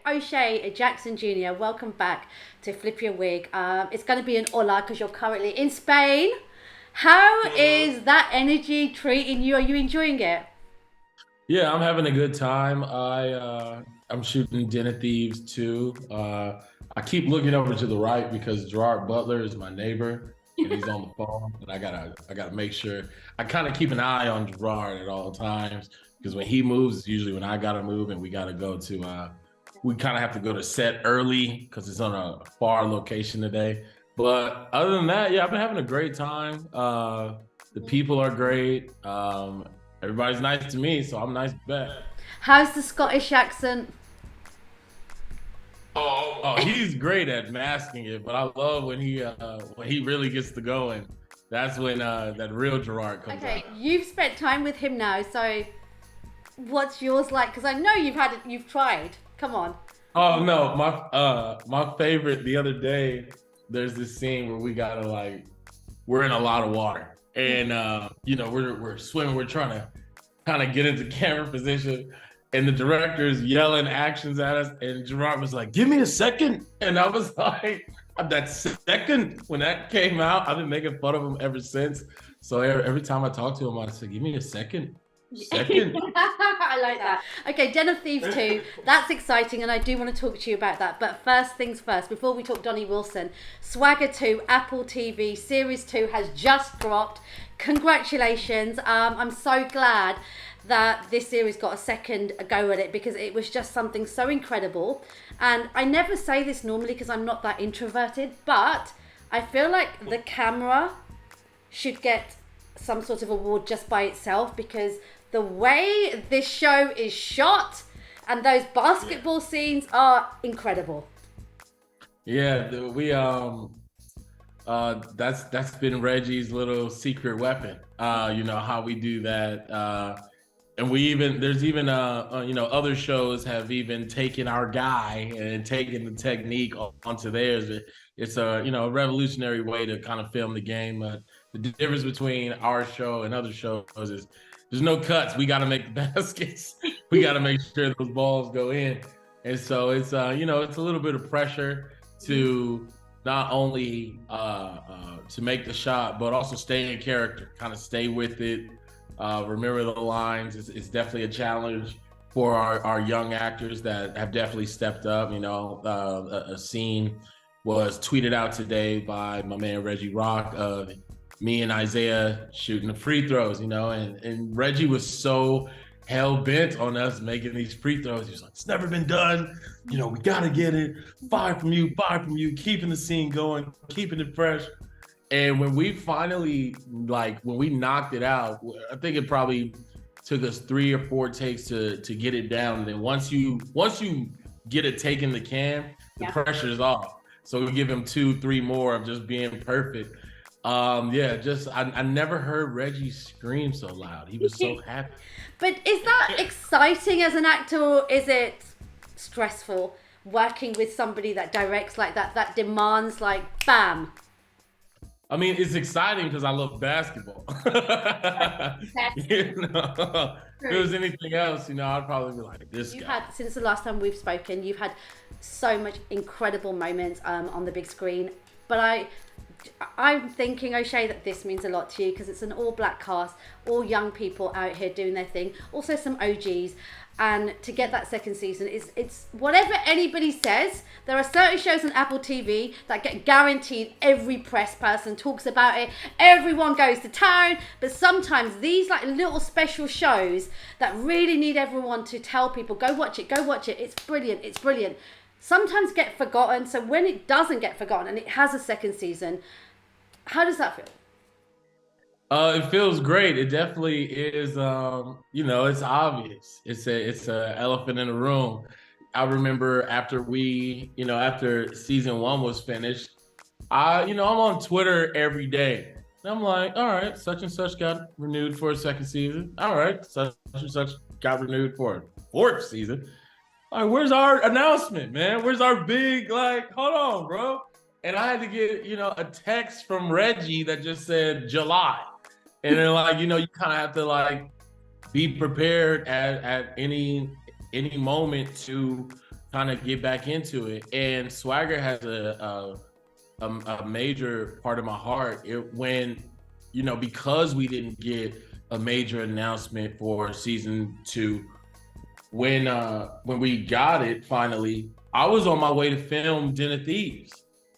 O'Shea Jackson Jr. Welcome back to Flip Your Wig. It's going to be an hola because you're currently in Spain. How is that energy treating you? Are you enjoying it? Yeah, I'm having a good time. I'm shooting Den of Thieves too. I keep looking over to the right because Gerard Butler is my neighbor and he's on the phone, and I gotta make sure I kind of keep an eye on Gerard at all times because when he moves, it's usually when I gotta move, and we gotta go to we kind of have to go to set early because it's on a far location today. But other than that, yeah, I've been having a great time. The people are great. Everybody's nice to me, so I'm nice back. How's the Scottish accent? Oh, he's great at masking it, but I love when he really gets to going. That's when that real Gerard comes Okay, out. you've spent time with him now, so what's yours like? Because I know you've tried. Come on. Oh no, my favorite the other day. There's this scene where we gotta we're in a lot of water, and we're swimming. We're trying to kind of get into camera position, and the director is yelling actions at us, and Gerard was like, "Give me a second," and I was like, "That second when that came out, I've been making fun of him ever since." So every time I talk to him, I say, "Give me a second, second." I like that. Okay, Den of Thieves 2. That's exciting, and I do want to talk to you about that. But first things first, before we talk Donnie Wilson, Swagger 2, Apple TV, Series 2 has just dropped. Congratulations. I'm so glad that this series got a second go at it because it was just something so incredible. And I never say this normally because I'm not that introverted, but I feel like the camera should get some sort of award just by itself because the way this show is shot and those basketball scenes are incredible. Yeah, that's been Reggie's little secret weapon. You know how we do that. And we even there's even other shows have even taken our guy and taken the technique onto theirs. It's a revolutionary way to kind of film the game. The difference between our show and other shows is there's no cuts. We got to make the baskets. We got to make sure those balls go in. And so it's a little bit of pressure to not only to make the shot, but also stay in character, kind of stay with it. Remember the lines. It's definitely a challenge for our young actors that have definitely stepped up. A scene was tweeted out today by my man Reggie Rock of me and Isaiah shooting the free throws, and Reggie was so hell bent on us making these free throws. He was like, "It's never been done. We got to get it. Five from you, keeping the scene going, keeping it fresh." And when we finally, when we knocked it out, I think it probably took us 3 or 4 takes to get it down. And then once you get it taken the can, the pressure's off. So we give him 2, 3 more of just being perfect. I never heard Reggie scream so loud. He was so happy. But is that exciting as an actor, or is it stressful working with somebody that directs like that demands like bam? I mean, it's exciting because I love basketball. If it was anything else, I'd probably be like, this You've guy. had, since the last time we've spoken, you've had so much incredible moments on the big screen. But I'm thinking, O'Shea, that this means a lot to you because it's an all-black cast, all young people out here doing their thing, also some OGs. And to get that second season, it's whatever anybody says. There are certain shows on Apple TV that get guaranteed every press person talks about it. Everyone goes to town. But sometimes these like little special shows that really need everyone to tell people, go watch it, go watch it. It's brilliant, it's brilliant. Sometimes get forgotten. So when it doesn't get forgotten and it has a second season, how does that feel? It feels great. It definitely is. It's obvious. It's a elephant in the room. I remember after season 1 was finished, I'm on Twitter every day. And I'm like, all right, such and such got renewed for a second season. All right, such and such got renewed for a fourth season. Like, where's our announcement, man? Where's our big, hold on, bro? And I had to get, a text from Reggie that just said July. And then you kind of have to be prepared at any moment to kind of get back into it. And Swagger has a major part of my heart. When, because we didn't get a major announcement for season 2, when we got it finally, I was on my way to film Den of Thieves.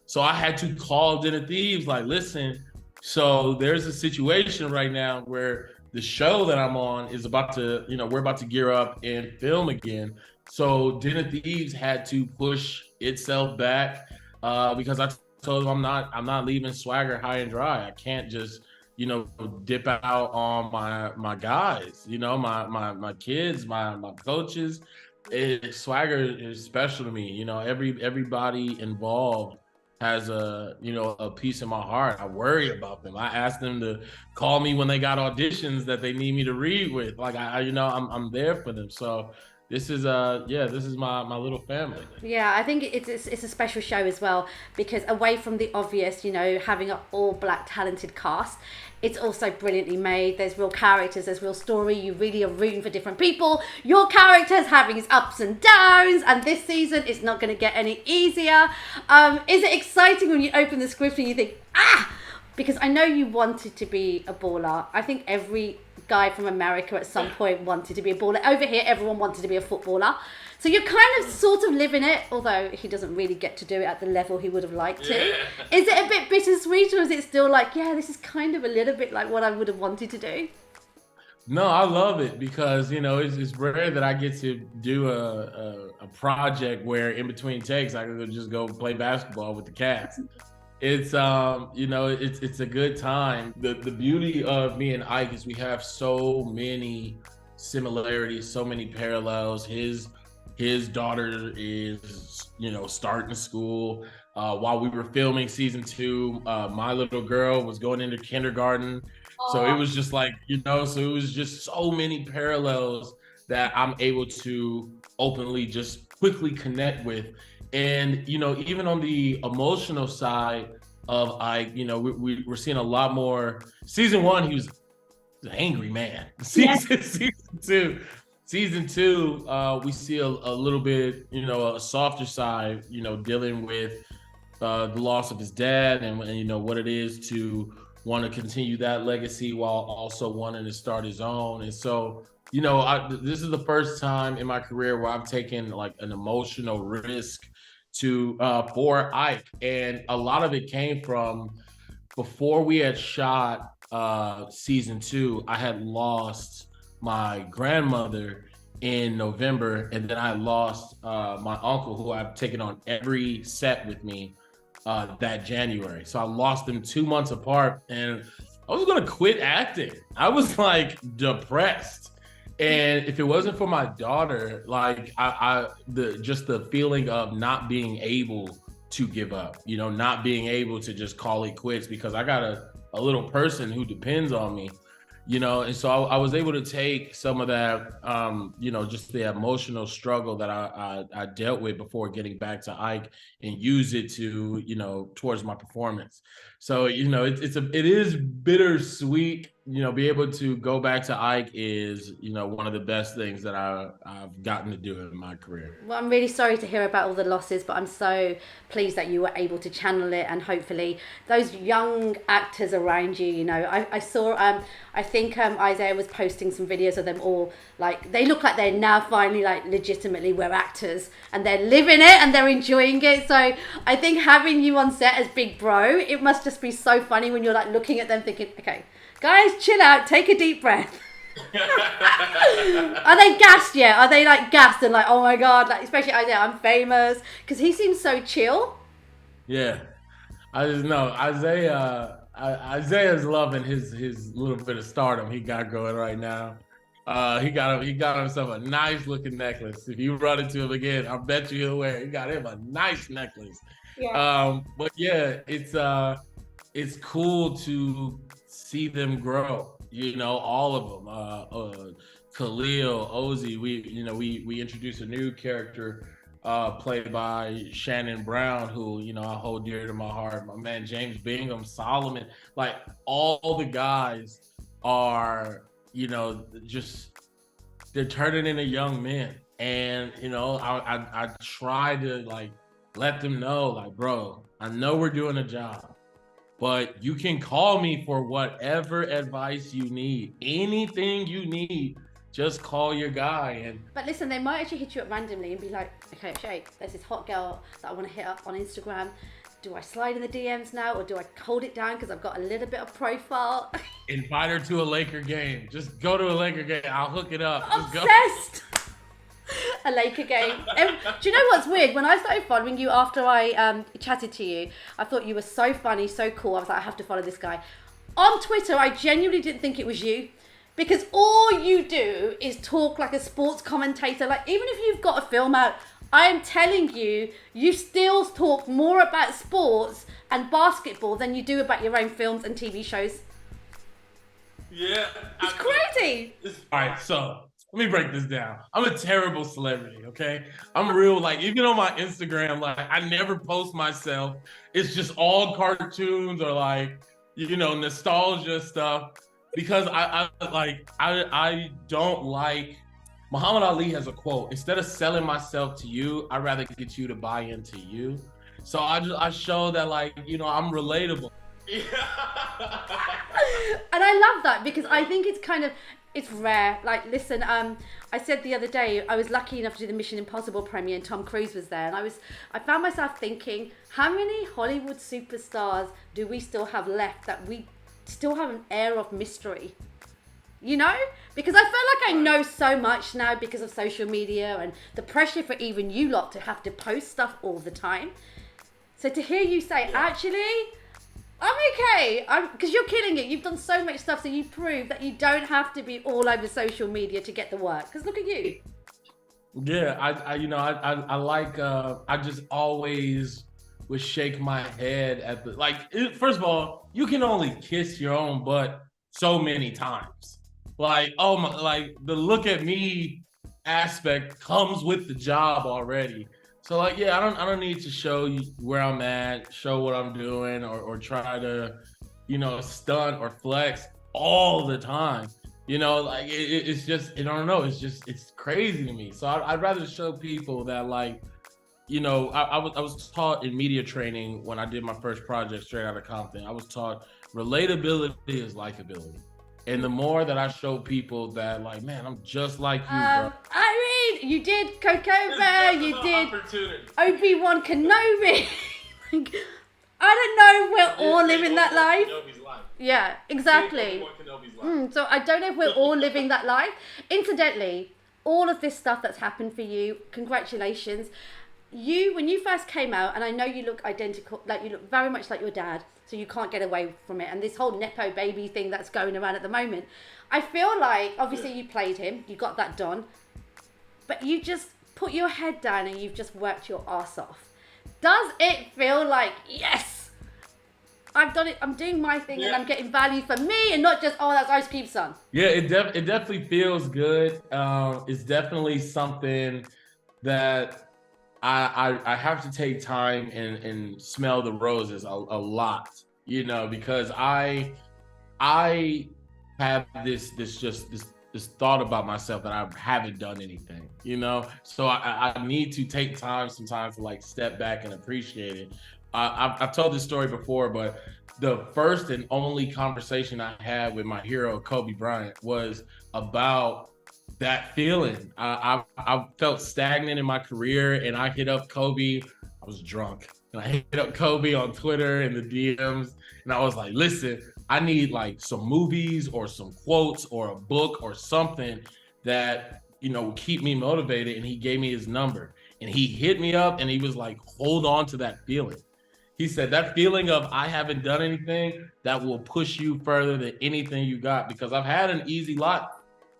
So I had to call Den of Thieves, like, listen, so there's a situation right now where the show that I'm on is about to, we're about to gear up and film again. So Den of Thieves had to push itself back because I told them I'm not leaving Swagger high and dry. I can't just dip out on my guys, my kids, my coaches. Swagger is special to me. Everybody involved has a piece in my heart. I worry about them. I ask them to call me when they got auditions that they need me to read with. Like I'm there for them. So this is my little family. Yeah, I think it's a special show as well, because away from the obvious, having an all black talented cast, it's also brilliantly made. There's real characters, there's real story. You really are rooting for different people. Your character's having its ups and downs, and this season it's not going to get any easier. Is it exciting when you open the script and you think, because I know you wanted to be a baller. I think every guy from America at some point wanted to be a baller. Over here, everyone wanted to be a footballer. So you're kind of sort of living it, although he doesn't really get to do it at the level he would have liked to. Yeah. Is it a bit bittersweet, or is it still like, yeah, this is kind of a little bit like what I would have wanted to do? No, I love it because, it's rare that I get to do a project where in between takes, I can just go play basketball with the cast. It's it's a good time. The beauty of me and Ike is we have so many similarities, so many parallels. His daughter is starting school. While we were filming season 2, my little girl was going into kindergarten. Aww. So it was just like, so it was just so many parallels that I'm able to openly just quickly connect with. And, even on the emotional side of Ike, we're seeing a lot more. Season 1, he was an angry man. Season two, we see a little bit, a softer side, dealing with the loss of his dad and what it is to want to continue that legacy while also wanting to start his own. And so, this is the first time in my career where I've taken like an emotional risk for Ike. And a lot of it came from before we had shot season 2, I had lost my grandmother in November, and then I lost my uncle, who I've taken on every set with me that January. So I lost them 2 months apart, and I was gonna quit acting. I was like depressed, and if it wasn't for my daughter, like the feeling of not being able to give up, not being able to just call it quits, because I got a little person who depends on me. And so I was able to take some of that, just the emotional struggle that I dealt with before getting back to Ike and use it to, towards my performance. So, it is bittersweet, be able to go back to Ike is, one of the best things that I've gotten to do in my career. Well, I'm really sorry to hear about all the losses, but I'm so pleased that you were able to channel it, and hopefully those young actors around you, I saw, I think Isaiah was posting some videos of them all, like, they look like they're now finally, like, legitimately we're actors, and they're living it and they're enjoying it. So I think having you on set as Big Bro, it must just be so funny when you're like looking at them thinking, okay, guys, chill out, take a deep breath. Are they gassed yet? Are they like gassed and like, oh my God, like, especially Isaiah, I'm famous? Because he seems so chill. Yeah, I just know Isaiah's loving his little bit of stardom he got going right now. He got himself a nice looking necklace. If you run into him again, I bet you he'll wear it. He got him a nice necklace. Yeah. But yeah, it's cool to see them grow. All of them. Khalil, Ozzy. We introduced a new character played by Shannon Brown, who I hold dear to my heart. My man James Bingham, Solomon, like all the guys are, just they're turning into young men, And I try to like let them know, like, bro, I know we're doing a job, but you can call me for whatever advice you need. Anything you need, just call your guy. And But listen, they might actually hit you up randomly and be like, okay, Shay, there's this hot girl that I want to hit up on Instagram. Do I slide in the DMs now, or do I hold it down because I've got a little bit of profile? invite her to a Laker game. Just go to a Laker game. I'll hook it up. Just go. Obsessed. A Laker game. Do you know what's weird? When I started following you after I chatted to you, I thought you were so funny, so cool. I was like, I have to follow this guy. On Twitter, I genuinely didn't think it was you. Because all you do is talk like a sports commentator. Like, even if you've got a film out, I am telling you, you still talk more about sports and basketball than you do about your own films and TV shows. Yeah. It's crazy. All right, so let me break this down. I'm a terrible celebrity, okay? I'm real, like, even on my Instagram, like, I never post myself. It's just all cartoons or, like, nostalgia stuff. Because I don't like, Muhammad Ali has a quote, instead of selling myself to you, I'd rather get you to buy into you. So I show that, like, I'm relatable. Yeah. And I love that because I think it's rare. Like, listen, I said the other day, I was lucky enough to do the Mission Impossible premiere and Tom Cruise was there. And I found myself thinking, how many Hollywood superstars do we still have left that we still have an air of mystery? Because I feel like I know so much now because of social media and the pressure for even you lot to have to post stuff all the time. So to hear you say, actually, I'm okay, because you're killing it. You've done so much stuff, so you prove that you don't have to be all over social media to get the work. Because look at you. Yeah, I like, I just always would shake my head at the, like, first of all, you can only kiss your own butt so many times. Like, oh my, like the look at me aspect comes with the job already. So, like, yeah, I don't need to show you where I'm at, show what I'm doing, or try to, stunt or flex all the time. Like it's just, I don't know, it's crazy to me. So I'd rather show people that, like, I was taught in media training when I did my first project straight out of Compton. I was taught relatability is likability. And the more that I show people that, like, man, I'm just like you, bro. I mean, you did Kokoba, you did Obi-Wan Kenobi. Like, I don't know if we're all living that life. Yeah, exactly. So I don't know if we're all living that life. Incidentally, all of this stuff that's happened for you, congratulations. When you first came out, and I know you look identical, like you look very much like your dad, so you can't get away from it. And this whole Nepo baby thing that's going around at the moment, I feel like, obviously you played him, you got that done, but you just put your head down and you've just worked your ass off. Does it feel like, yes, I've done it, I'm doing my thing, and I'm getting value for me and not just, oh, that's Ice Cube's son? Yeah, it definitely feels good. It's definitely something that I have to take time and smell the roses a lot, because I have this thought about myself that I haven't done anything, so I need to take time sometimes to, like, step back and appreciate it. I've told this story before, but the first and only conversation I had with my hero, Kobe Bryant, was about that feeling. I felt stagnant in my career, and I hit up Kobe. I was drunk, and I hit up Kobe on Twitter in the DMs, and I was like, listen, I need, like, some movies or some quotes or a book or something that, will keep me motivated. And he gave me his number, and he hit me up, and he was like, hold on to that feeling. He said, that feeling of I haven't done anything, that will push you further than anything you got, because I've had an easy life.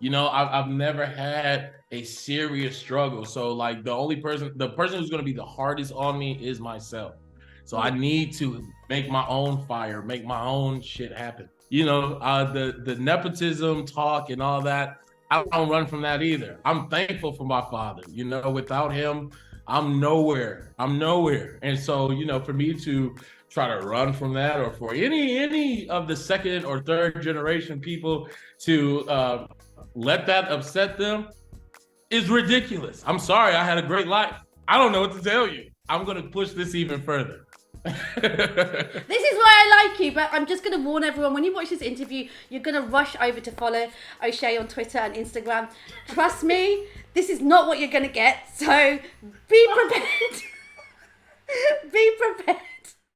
I've never had a serious struggle. So, like, the person who's going to be the hardest on me is myself. So I need to make my own fire, make my own shit happen. The nepotism talk and all that, I don't run from that either. I'm thankful for my father. Without him, I'm nowhere. And so, for me to try to run from that, or for any of the second or third generation people to let that upset them, is ridiculous. I'm sorry, I had a great life. I don't know what to tell you. I'm gonna push this even further. This is why I like you, but I'm just going to warn everyone, when you watch this interview, you're going to rush over to follow O'Shea on Twitter and Instagram. Trust me, this is not what you're going to get, so be prepared. Be prepared.